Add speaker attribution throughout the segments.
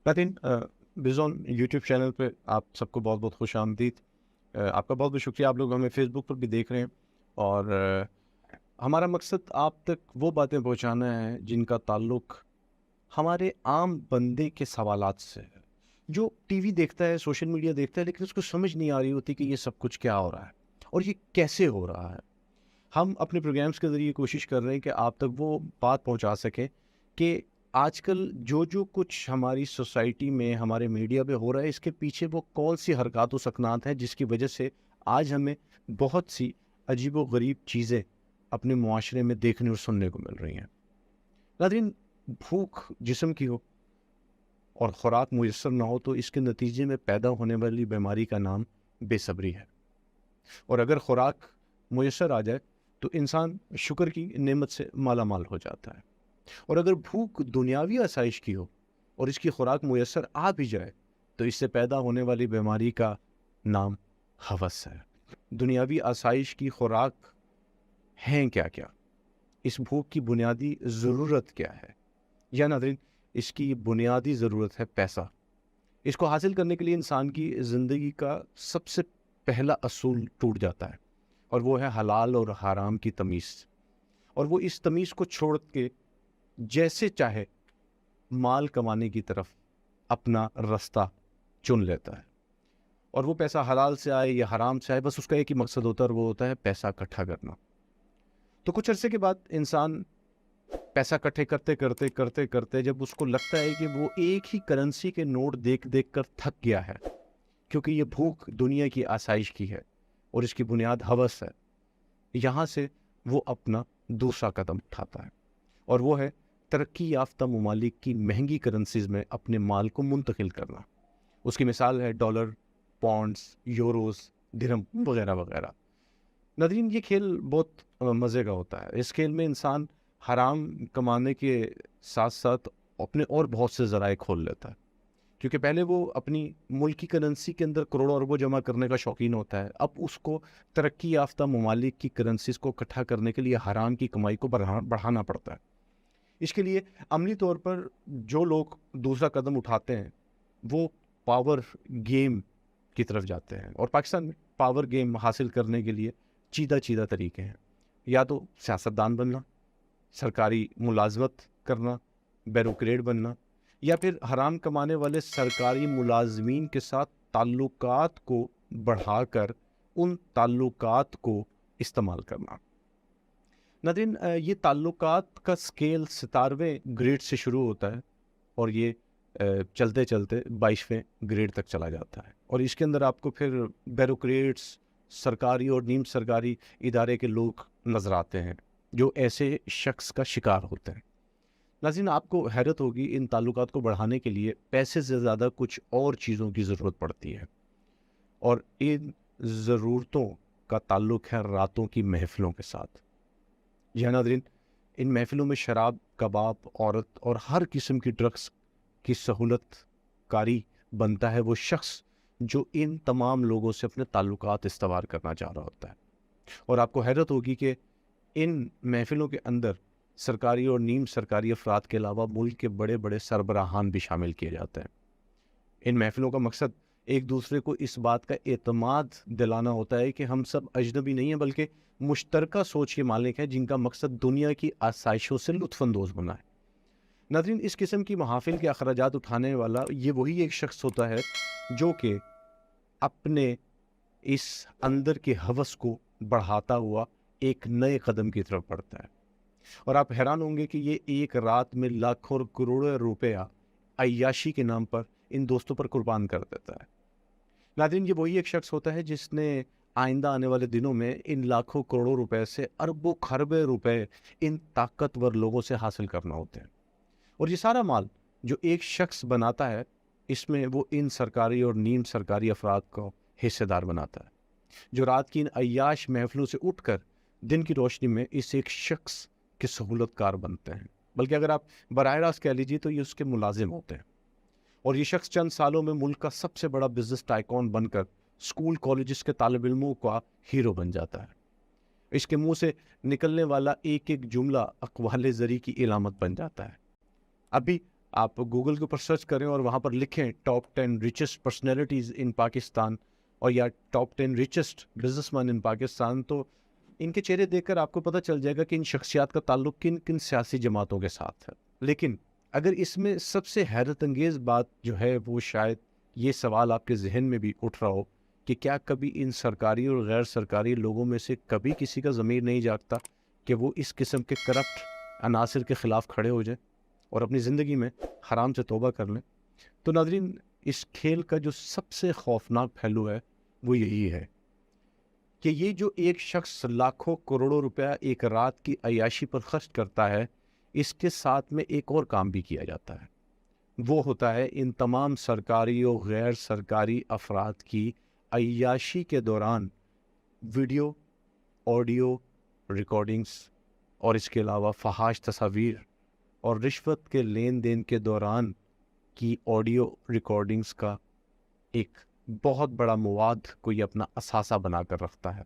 Speaker 1: नातिन बिज़ॉन YouTube channel पे आप सबको बहुत बहुत खुश आमदीद। आपका बहुत बहुत शुक्रिया, आप लोग हमें फेसबुक पर भी देख रहे हैं। और हमारा मकसद आप तक वो बातें पहुंचाना है जिनका ताल्लुक हमारे आम बंदे के सवालात से है, जो टीवी देखता है, सोशल मीडिया देखता है, लेकिन उसको समझ नहीं आ रही होती कि ये सब कुछ क्या हो रहा है और ये कैसे हो रहा है। हम अपने प्रोग्राम्स के ज़रिए कोशिश कर रहे हैं कि आप तक वो बात पहुंचा सकें कि आजकल जो जो कुछ हमारी सोसाइटी में, हमारे मीडिया पे हो रहा है, इसके पीछे वो कौन सी हरकत व सकनात हैं जिसकी वजह से आज हमें बहुत सी अजीब व गरीब चीज़ें अपने मुआशरे में देखने और सुनने को मिल रही हैं। नाज़रीन, भूख जिस्म की हो और ख़ुराक मुयस्सर ना हो तो इसके नतीजे में पैदा होने वाली बीमारी का नाम बेसब्री है। और अगर ख़ुराक मुयस्सर आ जाए तो इंसान शुक्र की नेमत से माला माल हो जाता है। और अगर भूख दुनियावी आसाइश की हो और इसकी खुराक मुयस्सर आ भी जाए तो इससे पैदा होने वाली बीमारी का नाम हवस है। दुनियावी आसाइश की खुराक हैं क्या क्या? इस भूख की बुनियादी ज़रूरत क्या है? या नाज़रीन, इसकी बुनियादी ज़रूरत है पैसा। इसको हासिल करने के लिए इंसान की ज़िंदगी का सबसे पहला असूल टूट जाता है और वो है हलाल और हराम की तमीज़। और वो इस तमीज़ को छोड़ के जैसे चाहे माल कमाने की तरफ अपना रास्ता चुन लेता है। और वो पैसा हलाल से आए या हराम से आए, बस उसका एक ही मकसद होता है और वो होता है पैसा इकट्ठा करना। तो कुछ अरसे के बाद इंसान पैसा इकट्ठे करते करते करते करते जब उसको लगता है कि वो एक ही करेंसी के नोट देख देख कर थक गया है, क्योंकि ये भूख दुनिया की आसाइश की है और इसकी बुनियाद हवस है, यहाँ से वो अपना दूसरा कदम उठाता है और वो है तरक्की याफ्ता ममालिक की महंगी करेंसीज में अपने माल को मुंतकिल करना। उसकी मिसाल है डॉलर, पौंड्स, यूरोस, दिरहम वगैरह वगैरह। नाज़रीन, ये खेल बहुत मज़े का होता है। इस खेल में इंसान हराम कमाने के साथ साथ अपने और बहुत से ज़राए खोल लेता है, क्योंकि पहले वो अपनी मुल्क की करेंसी के अंदर करोड़ों अरबों जमा करने का शौकीन होता है। अब उसको तरक्की याफ्ता ममालिक की करेंसीज को इकट्ठा करने के लिए हराम की कमाई को बढ़ाना पड़ता है। इसके लिए अमली तौर पर जो लोग दूसरा कदम उठाते हैं वो पावर गेम की तरफ जाते हैं। और पाकिस्तान में पावर गेम हासिल करने के लिए चीदा चीदा तरीके हैं। या तो सियासतदान बनना, सरकारी मुलाजमत करना, ब्यूरोक्रेट बनना, या फिर हराम कमाने वाले सरकारी मुलाजमीन के साथ ताल्लुकात को बढ़ाकर उन ताल्लुकात को इस्तेमाल करना। नाज़रीन, ये ताल्लुकात का स्केल 17वें ग्रेड से शुरू होता है और ये चलते चलते 22वें ग्रेड तक चला जाता है। और इसके अंदर आपको फिर ब्यूरोक्रेट्स, सरकारी और नीम सरकारी इदारे के लोग नज़र आते हैं जो ऐसे शख्स का शिकार होते हैं। नाज़रीन, आपको हैरत होगी, इन ताल्लुकात को बढ़ाने के लिए पैसे से ज़्यादा कुछ और चीज़ों की ज़रूरत पड़ती है। और इन ज़रूरतों का ताल्लुक है रातों की महफ़िलों के साथ। जी हाँ नाज़रीन, इन महफ़िलों में शराब, कबाब, औरत और हर किस्म की ड्रग्स की सहूलत कारी बनता है वो शख्स जो इन तमाम लोगों से अपने ताल्लुकात इस्तवार करना चाह रहा होता है। और आपको हैरत होगी कि इन महफ़िलों के अंदर सरकारी और नीम सरकारी अफराद के अलावा मुल्क के बड़े बड़े सरबराहान भी शामिल किए जाते हैं। इन महफ़िलों का मकसद एक दूसरे को इस बात का एतमाद दिलाना होता है कि हम सब अजनबी नहीं हैं, बल्कि मुश्तरका सोच के मालिक हैं जिनका मकसद दुनिया की आसाइशों से लुत्फ़अंदोज़ होना है। नाज़रीन, इस किस्म की महाफ़िल के अखराजात उठाने वाला ये वही एक शख्स होता है जो कि अपने इस अंदर के हवस को बढ़ाता हुआ एक नए कदम की तरफ बढ़ता है। और आप हैरान होंगे कि ये एक रात में लाखों और करोड़ों रुपया अय्याशी के नाम पर इन दोस्तों पर कुर्बान कर देता है। नाज़रीन, ये वही एक शख्स होता है जिसने आइंदा आने वाले दिनों में इन लाखों करोड़ों रुपए से अरबों खरबे रुपए इन ताकतवर लोगों से हासिल करना होते हैं। और ये सारा माल जो एक शख्स बनाता है, इसमें वो इन सरकारी और नीम सरकारी अफराद को हिस्सेदार बनाता है, जो रात की इन अय्याश महफिलों से उठकर दिन की रोशनी में इस एक शख्स के सहूलतकार बनते हैं। बल्कि अगर आप बराह रास्त कह लीजिए तो ये उसके मुलाजिम होते हैं। और ये शख्स चंद सालों में मुल्क का सबसे बड़ा बिजनेस टाइकॉन बनकर स्कूल कॉलेजेस के तालिब इल्मों का हीरो बन जाता है। इसके मुंह से निकलने वाला एक एक जुमला अक़वाले ज़री की इलामत बन जाता है। अभी آپ گوگل کے اوپر سرچ کریں اور وہاں پر لکھیں ٹاپ 10 ریچسٹ پرسنالٹیز ان پاکستان اور یا ٹاپ 10 ریچسٹ بزنس مین ان پاکستان، تو ان کے چہرے دیکھ کر آپ کو پتہ چل جائے گا کہ ان شخصیات کا تعلق کن کن سیاسی جماعتوں کے ساتھ ہے۔ لیکن اگر اس میں سب سے حیرت انگیز بات جو ہے وہ شاید یہ سوال آپ کے ذہن میں بھی اٹھ رہا ہو کہ کیا کبھی ان سرکاری اور غیر سرکاری لوگوں میں سے کبھی کسی کا ضمیر نہیں جاگتا کہ وہ اس قسم کے کرپٹ عناصر کے خلاف کھڑے ہو جائیں اور اپنی زندگی میں حرام سے توبہ کر لیں؟ تو ناظرین، اس کھیل کا جو سب سے خوفناک پہلو ہے وہ یہی ہے کہ یہ جو ایک شخص لاکھوں کروڑوں روپیہ ایک رات کی عیاشی پر خرچ کرتا ہے، اس کے ساتھ میں ایک اور کام بھی کیا جاتا ہے، وہ ہوتا ہے ان تمام سرکاری اور غیر سرکاری افراد کی عیاشی کے دوران ویڈیو، آڈیو ریکارڈنگز اور اس کے علاوہ فحاش تصاویر اور رشوت کے لین دین کے دوران کی آڈیو ریکارڈنگز کا ایک بہت بڑا مواد کو یہ اپنا اثاثہ بنا کر رکھتا ہے،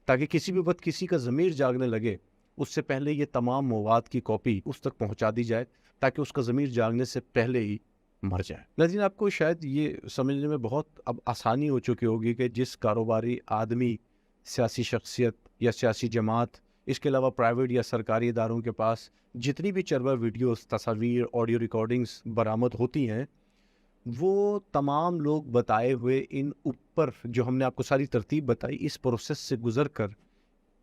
Speaker 1: تاکہ کسی بھی وقت کسی کا ضمیر جاگنے لگے اس سے پہلے یہ تمام مواد کی کاپی اس تک پہنچا دی جائے تاکہ اس کا ضمیر جاگنے سے پہلے ہی مر جائے۔ لیکن آپ کو شاید یہ سمجھنے میں بہت اب آسانی ہو چکی ہوگی کہ جس کاروباری آدمی، سیاسی شخصیت یا سیاسی جماعت، اس کے علاوہ پرائیویٹ یا سرکاری اداروں کے پاس جتنی بھی چربہ ویڈیوز، تصاویر، آڈیو ریکارڈنگز برآمد ہوتی ہیں، وہ تمام لوگ بتائے ہوئے ان اوپر جو ہم نے آپ کو ساری ترتیب بتائی، اس پروسیس سے گزر کر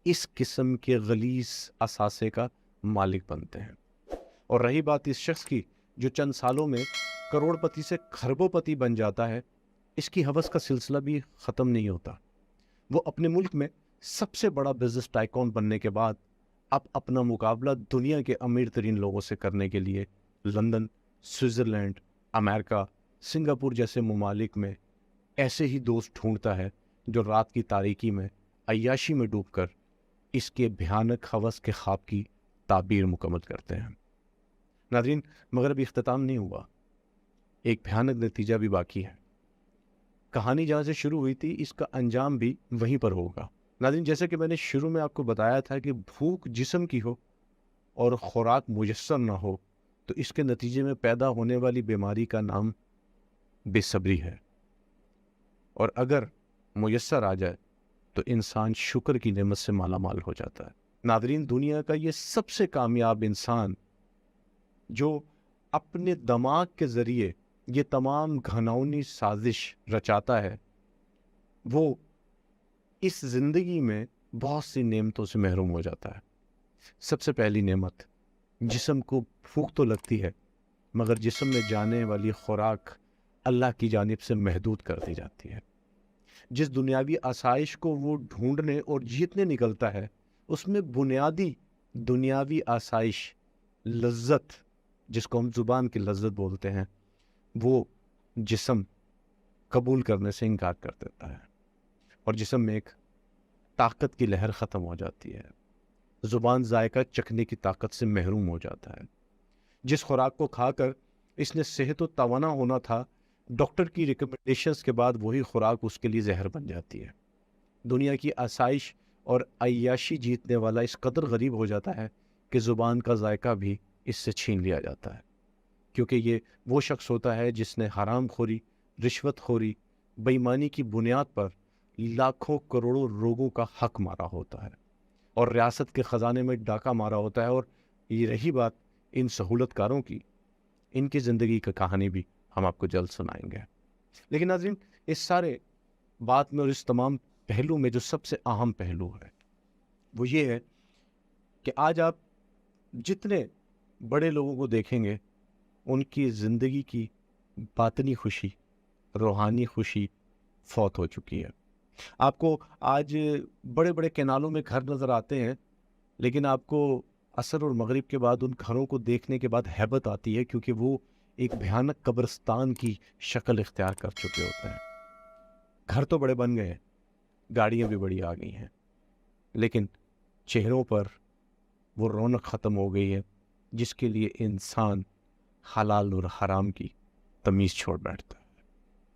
Speaker 1: اس قسم کے غلیظ اثاثے کا مالک بنتے ہیں۔ اور رہی بات اس شخص کی جو چند سالوں میں کروڑ پتی سے کھربوں پتی بن جاتا ہے، اس کی ہوس کا سلسلہ بھی ختم نہیں ہوتا۔ وہ اپنے ملک میں سب سے بڑا بزنس ٹائکون بننے کے بعد اب اپنا مقابلہ دنیا کے امیر ترین لوگوں سے کرنے کے لیے لندن، سوئٹزرلینڈ، امریکہ، سنگاپور جیسے ممالک میں ایسے ہی دوست ڈھونڈتا ہے جو رات کی تاریکی میں عیاشی میں ڈوب کر اس کے بھیانک ہوس کے خواب کی تعبیر مکمل کرتے ہیں۔ ناظرین، مگر ابھی اختتام نہیں ہوا، ایک بھیانک نتیجہ بھی باقی ہے۔ کہانی جہاں سے شروع ہوئی تھی اس کا انجام بھی وہیں پر ہوگا۔ ناظرین، جیسے کہ میں نے شروع میں آپ کو بتایا تھا کہ بھوک جسم کی ہو اور خوراک میسر نہ ہو تو اس کے نتیجے میں پیدا ہونے والی بیماری کا نام بے صبری ہے، اور اگر میسر آ جائے تو انسان شکر کی نعمت سے مالا مال ہو جاتا ہے۔ ناظرین، دنیا کا یہ سب سے کامیاب انسان جو اپنے دماغ کے ذریعے یہ تمام گھناؤنی سازش رچاتا ہے، وہ اس زندگی میں بہت سی نعمتوں سے محروم ہو جاتا ہے۔ سب سے پہلی نعمت، جسم کو بھوک تو لگتی ہے مگر جسم میں جانے والی خوراک اللہ کی جانب سے محدود کر دی جاتی ہے۔ جس دنیاوی آسائش کو وہ ڈھونڈنے اور جیتنے نکلتا ہے، اس میں بنیادی دنیاوی آسائش، لذت، جس کو ہم زبان کی لذت بولتے ہیں، وہ جسم قبول کرنے سے انکار کر دیتا ہے اور جسم میں ایک طاقت کی لہر ختم ہو جاتی ہے۔ زبان ذائقہ چکھنے کی طاقت سے محروم ہو جاتا ہے۔ جس خوراک کو کھا کر اس نے صحت و توانا ہونا تھا، ڈاکٹر کی ریکمنڈیشنز کے بعد وہی خوراک اس کے لیے زہر بن جاتی ہے۔ دنیا کی آسائش اور عیاشی جیتنے والا اس قدر غریب ہو جاتا ہے کہ زبان کا ذائقہ بھی اس سے چھین لیا جاتا ہے، کیونکہ یہ وہ شخص ہوتا ہے جس نے حرام خوری، رشوت خوری، بے ایمانی کی بنیاد پر لاکھوں کروڑوں لوگوں کا حق مارا ہوتا ہے اور ریاست کے خزانے میں ڈاکہ مارا ہوتا ہے۔ اور یہ رہی بات ان سہولت کاروں کی، ان کی زندگی کا کہانی بھی ہم آپ کو جلد سنائیں گے۔ لیکن ناظرین، اس سارے بات میں اور اس تمام پہلو میں جو سب سے اہم پہلو ہے وہ یہ ہے کہ آج آپ جتنے بڑے لوگوں کو دیکھیں گے، ان کی زندگی کی باطنی خوشی، روحانی خوشی فوت ہو چکی ہے۔ آپ کو آج بڑے بڑے کینالوں میں گھر نظر آتے ہیں، لیکن آپ کو عصر اور مغرب کے بعد ان گھروں کو دیکھنے کے بعد ہیبت آتی ہے، کیونکہ وہ ایک بھیانک قبرستان کی شکل اختیار کر چکے ہوتے ہیں۔ گھر تو بڑے بن گئے ہیں، گاڑیاں بھی بڑی آ گئی ہیں، لیکن چہروں پر وہ رونق ختم ہو گئی ہے جس کے لیے انسان حلال اور حرام کی تمیز چھوڑ بیٹھتا ہے۔